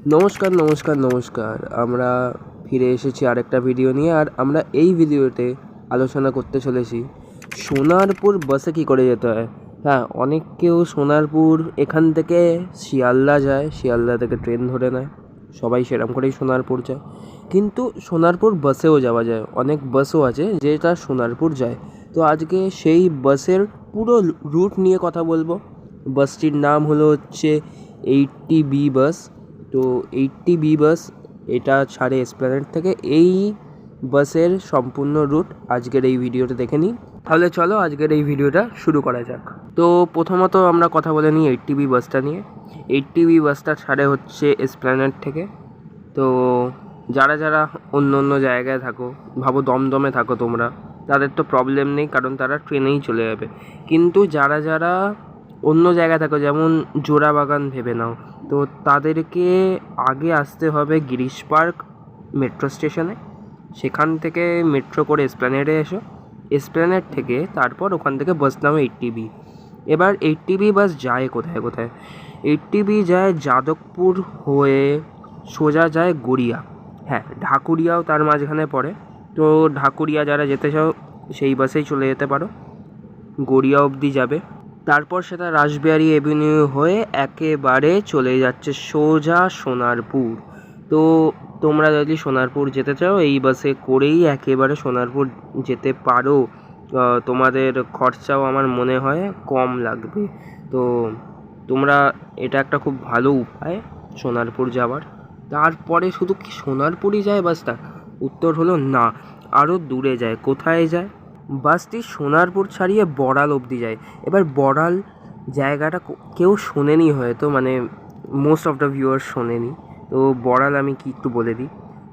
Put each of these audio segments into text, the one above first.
নমস্কার নমস্কার নমস্কার আমরা ফিরে এসেছি আরেকটা ভিডিও নিয়ে। আর আমরা এই ভিডিওতে আলোচনা করতে চলেছি সোনারপুর বাসে কী করে যেতে হয়। হ্যাঁ, অনেকেও সোনারপুর এখান থেকে শিয়ালদা যায়, শিয়ালদা থেকে ট্রেন ধরে নেয়, সবাই সেরকম করেই সোনারপুর যায়। কিন্তু সোনারপুর বাসেও যাওয়া যায়, অনেক বাসও আছে যেটা সোনারপুর যায়। তো আজকে সেই বাসের পুরো রুট নিয়ে কথা বলবো। বাসটির নাম হচ্ছে 80B বাস। তো 80B বাস এটা ছাড়ে এসপ্ল্যানেড থেকে। এই বাসের সম্পূর্ণ রুট আজকের এই ভিডিওতে দেখে নিই। তাহলে চলো আজকের এই ভিডিওটা শুরু করা যাক। তো প্রথমত আমরা কথা বলে নিই 80B বাসটা নিয়ে। 80B বাসটা ছাড়ে হচ্ছে এসপ্ল্যানেড থেকে। তো যারা যারা অন্য অন্য জায়গায় থাকো, ভাবো দমদমে থাকো তোমরা, তাদের তো প্রবলেম নেই, কারণ তারা ট্রেনেই চলে যাবে। কিন্তু যারা যারা অন্য জায়গায় থাকো, যেমন জোড়াবাগান ভেবে নাও, তো তাদেরকে আগে আসতে হবে গিরিশ পার্ক মেট্রো স্টেশনে। সেখান থেকে মেট্রো করে এসপ্ল্যানেডে এসো। এসপ্ল্যানেড থেকে তারপর ওখান থেকে বাস নামে 80B। এবার 80B বাস যায় কোথায় কোথায়? 80B যায় যাদবপুর হয়ে সোজা যায় গড়িয়া। হ্যাঁ, ঢাকুরিয়াও তার মাঝখানে পড়ে। তো ঢাকুরিয়া যারা যেতে চাও সেই বাসেই চলে যেতে পারো, গড়িয়া অবধি যাবে। তারপর সেটা রাসবিহারী এভিনিউ হয়ে একেবারে চলে যাচ্ছে সোজা সোনারপুর। তো তোমরা যদি সোনারপুর যেতে চাও এই বাসে করেই একেবারে সোনারপুর যেতে পারো। তোমাদের খরচাও আমার মনে হয় কম লাগবে। তো তোমরা, এটা একটা খুব ভালো উপায় সোনারপুর যাওয়ার। তারপরে শুধু কি সোনারপুরই যায় বাসটা? উত্তর হলো না, আরও দূরে যায়। কোথায় যায়? বাসটি সোনারপুর ছাড়িয়ে বড়াল অবধি যায়। এবার বড়াল জায়গাটা কেউ শোনেনি হয়তো, মানে মোস্ট অফ দ্য ভিউয়ার্স শোনেনি। তো বড়াল আমি কি একটু বলে দিই।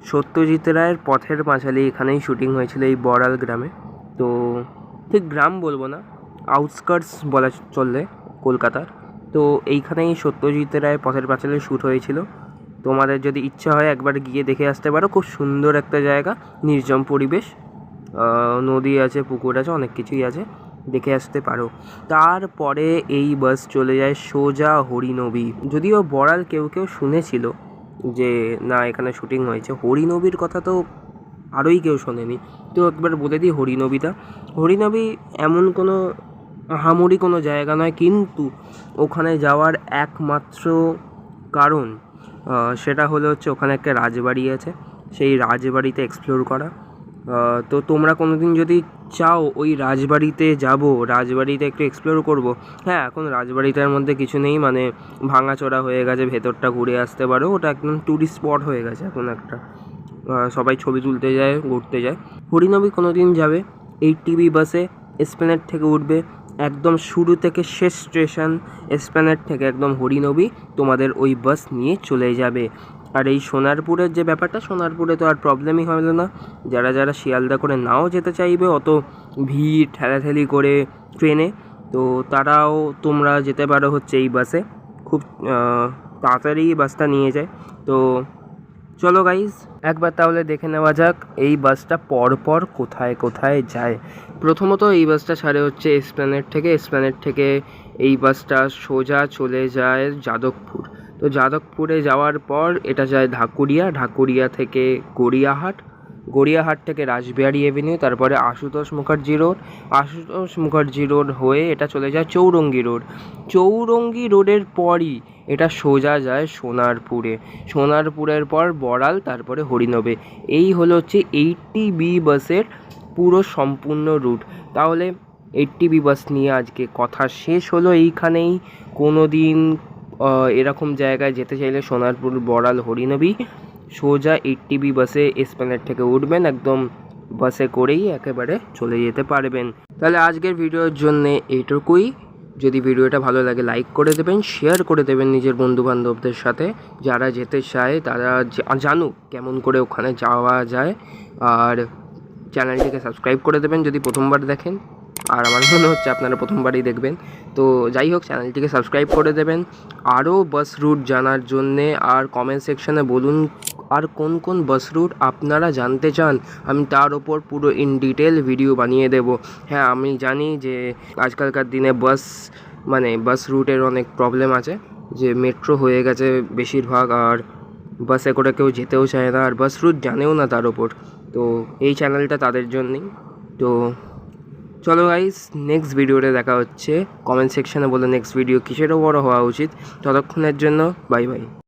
সত্যজিৎ রায়ের পথের পাঁচালী এখানেই শুটিং হয়েছিল, এই বড়াল গ্রামে। তো ঠিক গ্রাম বলবো না, আউটস্কার্টস বলা চললে কলকাতার। তো এইখানেই সত্যজিৎ রায়ের পথের পাঁচালী শ্যুট হয়েছিল। তোমাদের যদি ইচ্ছা হয় একবার গিয়ে দেখে আসতে পারো। খুব সুন্দর একটা জায়গা, নির্জন পরিবেশ, নদী আছে, পুকুর আছে, অনেক কিছুই আছে, দেখে আসতে পারো। তারপরে এই বাস চলে যায় সোজা হরিনবী। যদিও বড়াল কেউ কেউ শুনেছিল যে না এখানে শুটিং হয়েছে, হরিনবীর কথা তো আরোই কেউ শোনেনি। তো একবার বলে দিই হরিনবীটা। হরিনবী এমন কোনো আহামরি কোনো জায়গা নয়, কিন্তু ওখানে যাওয়ার একমাত্র কারণ সেটা হচ্ছে ওখানে একটা রাজবাড়ি আছে, সেই রাজবাড়িতে এক্সপ্লোর করা। তো তোমরা কোনো দিন যদি চাও ওই রাজবাড়িতে যাব, রাজবাড়িতে একটু এক্সপ্লোর করব। হ্যাঁ, এখন রাজবাড়িটার মধ্যে কিছু নেই, মানে ভাঙাচোরা হয়ে গেছে, ভেতরটা ঘুরে আসতে পারো। ওটা একদম ট্যুরিস্ট স্পট হয়ে গেছে এখন একটা। সবাই ছবি তুলতে যায়, ঘুরতে যায়। হরিনবী কোনো দিন যাবে 80B বাসে, এসপ্ল্যানেড থেকে উঠবে, একদম শুরু থেকে শেষ স্টেশন এসপ্ল্যানেড থেকে একদম হরিনবী তোমাদের ওই বাস নিয়ে চলে যাবে। আর এই সোনারপুরের যে ব্যাপারটা, সোনারপুরে তো আর প্রবলেমই হলো না। যারা যারা শিয়ালদা করে নাও যেতে চাইবে অত ভিড় ঠেলাঠেলি করে ট্রেনে, তো তারাও তোমরা যেতে পারো হচ্ছে এই বাসে। খুব তাড়াতাড়ি বাসটা নিয়ে যায়। তো চলো গাইজ, একবার তাহলে দেখে নেওয়া যাক এই বাসটা পরপর কোথায় কোথায় যায়। প্রথমত এই বাসটা ছাড়ে হচ্ছে এসপ্ল্যানেড থেকে। এসপ্ল্যানেড থেকে এই বাসটা সোজা চলে যায় যাদবপুর। তো যাদবপুরে যাওয়ার পর এটা যায় ঢাকুরিয়া, ঢাকুরিয়া থেকে গড়িয়াহাট, গড়িয়াহাট থেকে রাসবিহারী এভিনিউ, তারপরে আশুতোষ মুখার্জি রোড, আশুতোষ মুখার্জি রোড হয়ে এটা চলে যায় চৌরঙ্গি রোড। চৌরঙ্গি রোডের পরই এটা সোজা যায় সোনারপুরে, সোনারপুরের পর বড়াল, তারপরে হরিনবে। এই হচ্ছে 80B বাসের পুরো সম্পূর্ণ রুট। তাহলে 80B বাস নিয়ে আজকে কথা শেষ হলো এইখানেই। কোনো দিন এরকম জায়গায় যেতে চাইলে সোনারপুর, বড়াল, হরিনবী সোজা 80B বাসে এসপ্ল্যানেড থেকে উঠবেন, একদম বাসে করেই একেবারে চলে যেতে পারবেন। তাহলে আজকের ভিডিওর জন্যে এইটুকুই। যদি ভিডিওটা ভালো লাগে লাইক করে দেবেন, শেয়ার করে দেবেন নিজের বন্ধুবান্ধবদের সাথে। যারা যেতে চায় তারা জানুক কেমন করে ওখানে যাওয়া যায়। আর চ্যানেলটিকে সাবস্ক্রাইব করে দেবেন যদি প্রথমবার দেখেন, আর আমার মনে হচ্ছে আপনারা প্রথমবারই দেখবেন। তো যাই হোক, চ্যানেলটিকে সাবস্ক্রাইব করে দেবেন আরও বাস রুট জানার জন্যে। আর কমেন্ট সেকশানে বলুন আর কোন কোন বাস রুট আপনারা জানতে চান, আমি তার ওপর পুরো ইন ডিটেল ভিডিও বানিয়ে দেব। হ্যাঁ, আমি জানি যে আজকালকার দিনে বাস রুটের অনেক প্রবলেম আছে, যে মেট্রো হয়ে গেছে বেশিরভাগ, আর বাসে করে কেউ যেতেও চায় না আর বাস রুট জানেও না তার ওপর। তো এই চ্যানেলটা তাদের জন্যই। তো চলো গাইস, নেক্সট ভিডিওতে দেখা হচ্ছে। কমেন্ট সেকশানে বলো নেক্সট ভিডিও কিসের ওপর হওয়া উচিত। ততক্ষণের জন্য বাই বাই।